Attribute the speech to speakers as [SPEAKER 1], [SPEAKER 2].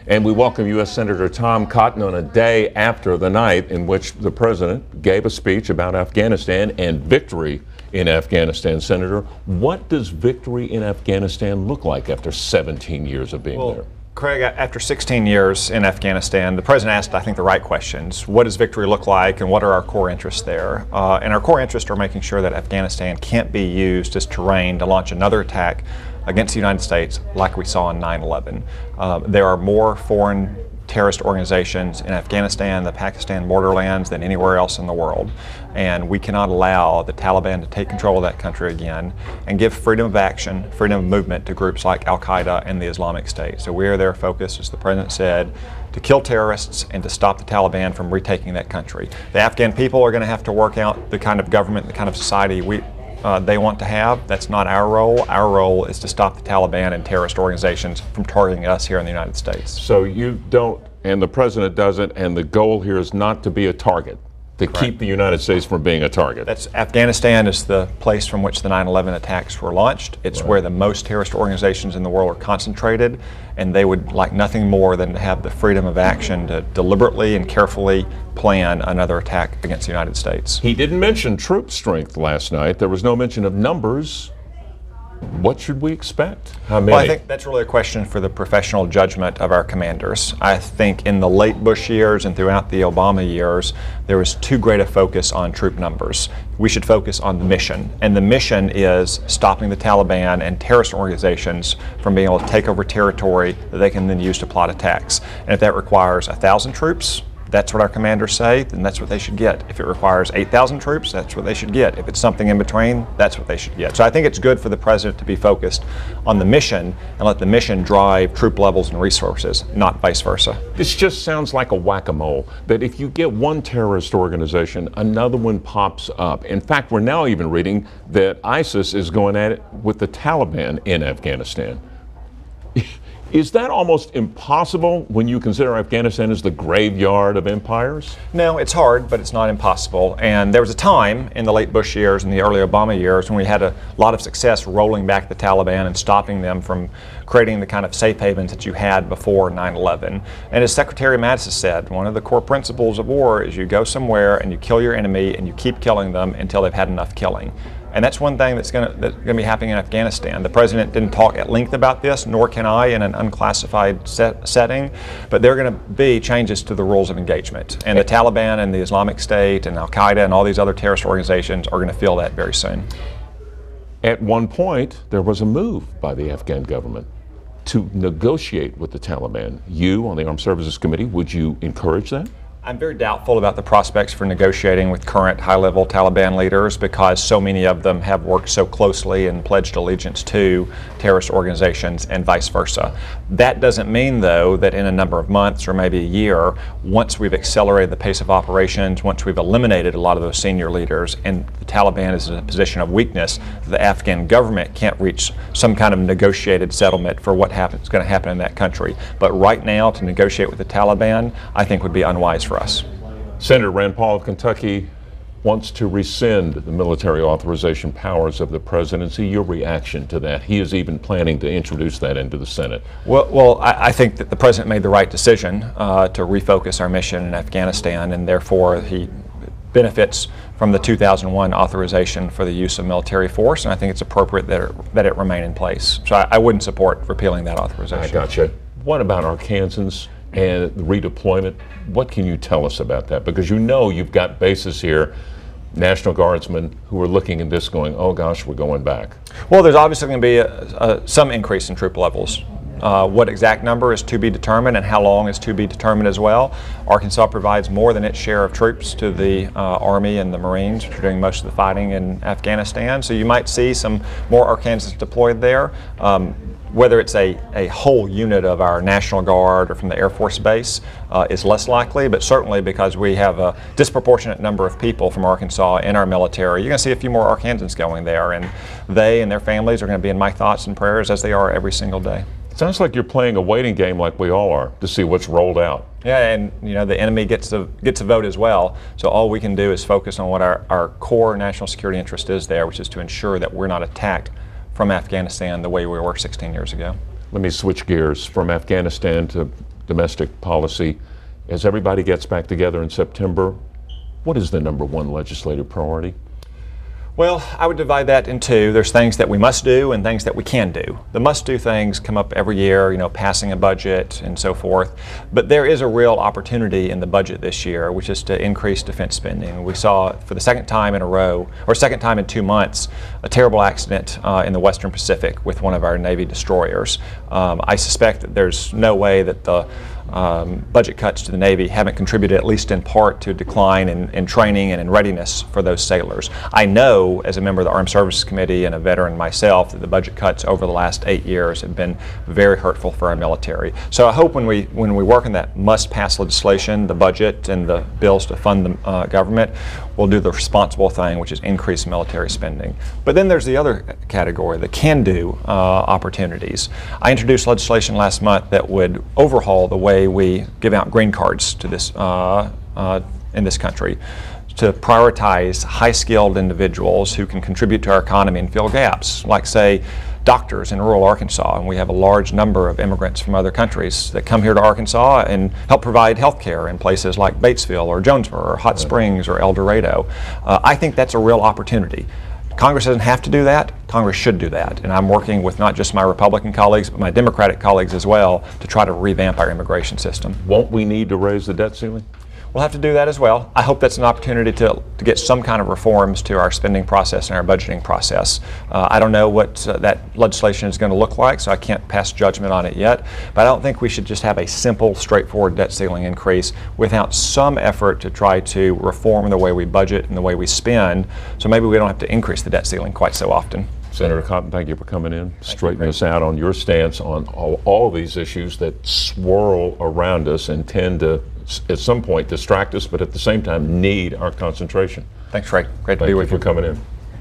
[SPEAKER 1] And we welcome U.S. Senator Tom Cotton on a day after the night in which the president gave a speech about Afghanistan and victory in Afghanistan. Senator, what does victory in Afghanistan look like after 17 years of being there?
[SPEAKER 2] Craig, after 16 years in Afghanistan, the president asked, I think, the right questions. What does victory look like, and what are our core interests there? And our core interests are making sure that Afghanistan can't be used as terrain to launch another attack against the United States like we saw in 9/11. There are more foreign terrorist organizations in Afghanistan, the Pakistan borderlands, than anywhere else in the world. And we cannot allow the Taliban to take control of that country again and give freedom of action, freedom of movement to groups like Al-Qaeda and the Islamic State. So we are there focused, as the president said, to kill terrorists and to stop the Taliban from retaking that country. The Afghan people are going to have to work out the kind of government, the kind of society they want to have. That's not our role. Our role is to stop the Taliban and terrorist organizations from targeting us here in the United States.
[SPEAKER 1] So you don't, and the president doesn't, and the goal here is not to be a target, to keep the United States from being a target.
[SPEAKER 2] Afghanistan is the place from which the 9/11 attacks were launched. It's where the most terrorist organizations in the world are concentrated, and they would like nothing more than to have the freedom of action to deliberately and carefully plan another attack against the United States.
[SPEAKER 1] He didn't mention troop strength last night. There was no mention of numbers. What should we expect? How many?
[SPEAKER 2] Well, I think that's really a question for the professional judgment of our commanders. I think in the late Bush years and throughout the Obama years, there was too great a focus on troop numbers. We should focus on the mission. And the mission is stopping the Taliban and terrorist organizations from being able to take over territory that they can then use to plot attacks. And if that requires 1,000 troops, that's what our commanders say, then that's what they should get. If it requires 8,000 troops, that's what they should get. If it's something in between, that's what they should get. So I think it's good for the president to be focused on the mission and let the mission drive troop levels and resources, not vice versa.
[SPEAKER 1] This just sounds like a whack-a-mole, that if you get one terrorist organization, another one pops up. In fact, we're now even reading that ISIS is going at it with the Taliban in Afghanistan. Is that almost impossible when you consider Afghanistan as the graveyard of empires?
[SPEAKER 2] No, it's hard, but it's not impossible. And there was a time in the late Bush years and the early Obama years when we had a lot of success rolling back the Taliban and stopping them from creating the kind of safe havens that you had before 9/11. And as Secretary Mattis said, one of the core principles of war is you go somewhere and you kill your enemy and you keep killing them until they've had enough killing. And that's one thing that's going to be happening in Afghanistan. The president didn't talk at length about this, nor can I in an unclassified setting, but there are going to be changes to the rules of engagement. And the Taliban and the Islamic State and Al-Qaeda and all these other terrorist organizations are going to feel that very soon.
[SPEAKER 1] At one point, there was a move by the Afghan government to negotiate with the Taliban. You, on the Armed Services Committee, would you encourage that?
[SPEAKER 2] I'm very doubtful about the prospects for negotiating with current high-level Taliban leaders because so many of them have worked so closely and pledged allegiance to terrorist organizations and vice versa. That doesn't mean, though, that in a number of months or maybe a year, once we've accelerated the pace of operations, once we've eliminated a lot of those senior leaders and the Taliban is in a position of weakness, the Afghan government can't reach some kind of negotiated settlement for what is going to happen in that country. But right now, to negotiate with the Taliban, I think would be unwise for us.
[SPEAKER 1] Senator Rand Paul of Kentucky wants to rescind the military authorization powers of the presidency. Your reaction to that? He is even planning to introduce that into the Senate.
[SPEAKER 2] Well, I think that the president made the right decision to refocus our mission in Afghanistan, and therefore he benefits from the 2001 authorization for the use of military force, and I think it's appropriate that it remain in place. So I wouldn't support repealing that authorization.
[SPEAKER 1] I gotcha. What about Arkansans and redeployment? What can you tell us about that? Because you know you've got bases here, National Guardsmen, who are looking at this going, oh gosh, we're going back.
[SPEAKER 2] Well, there's obviously going to be some increase in troop levels. What exact number is to be determined and how long is to be determined as well. Arkansas provides more than its share of troops to the Army and the Marines, which are doing most of the fighting in Afghanistan. So you might see some more Arkansans deployed there. Whether it's a whole unit of our National Guard or from the Air Force Base is less likely, but certainly because we have a disproportionate number of people from Arkansas in our military, you're going to see a few more Arkansans going there, and they and their families are going to be in my thoughts and prayers as they are every single day.
[SPEAKER 1] Sounds like you're playing a waiting game like we all are to see what's rolled out.
[SPEAKER 2] Yeah, and you know the enemy gets to vote as well. So all we can do is focus on what our core national security interest is there, which is to ensure that we're not attacked from Afghanistan the way we were 16 years ago.
[SPEAKER 1] Let me switch gears from Afghanistan to domestic policy. As everybody gets back together in September, what is the #1 legislative priority?
[SPEAKER 2] Well, I would divide that in two. There's things that we must do and things that we can do. The must-do things come up every year, passing a budget and so forth. But there is a real opportunity in the budget this year, which is to increase defense spending. We saw for the second time in a row, or second time in 2 months, a terrible accident in the Western Pacific with one of our Navy destroyers. I suspect that there's no way that the budget cuts to the Navy haven't contributed, at least in part, to a decline in training and in readiness for those sailors. I know, as a member of the Armed Services Committee and a veteran myself, that the budget cuts over the last 8 years have been very hurtful for our military. So I hope when we work on that must-pass legislation, the budget and the bills to fund the government, we'll do the responsible thing, which is increase military spending. But then there's the other category, the can-do opportunities. I introduced legislation last month that would overhaul the way we give out green cards to this in this country, to prioritize high-skilled individuals who can contribute to our economy and fill gaps, like, say, doctors in rural Arkansas. And we have a large number of immigrants from other countries that come here to Arkansas and help provide health care in places like Batesville or Jonesboro or Hot Springs or El Dorado. I think that's a real opportunity. Congress doesn't have to do that. Congress should do that. And I'm working with not just my Republican colleagues, but my Democratic colleagues as well to try to revamp our immigration system.
[SPEAKER 1] Won't we need to raise the debt ceiling?
[SPEAKER 2] We'll have to do that as well. I hope that's an opportunity to get some kind of reforms to our spending process and our budgeting process. I don't know what that legislation is going to look like, so I can't pass judgment on it yet. But I don't think we should just have a simple, straightforward debt ceiling increase without some effort to try to reform the way we budget and the way we spend, so maybe we don't have to increase the debt ceiling quite so often.
[SPEAKER 1] Senator Cotton, thank you for coming in, straightening us out on your stance on all these issues that swirl around us and tend to, at some point, distract us, but at the same time need our concentration.
[SPEAKER 2] Thanks, Ray. Great to be with you.
[SPEAKER 1] Thank you for coming in.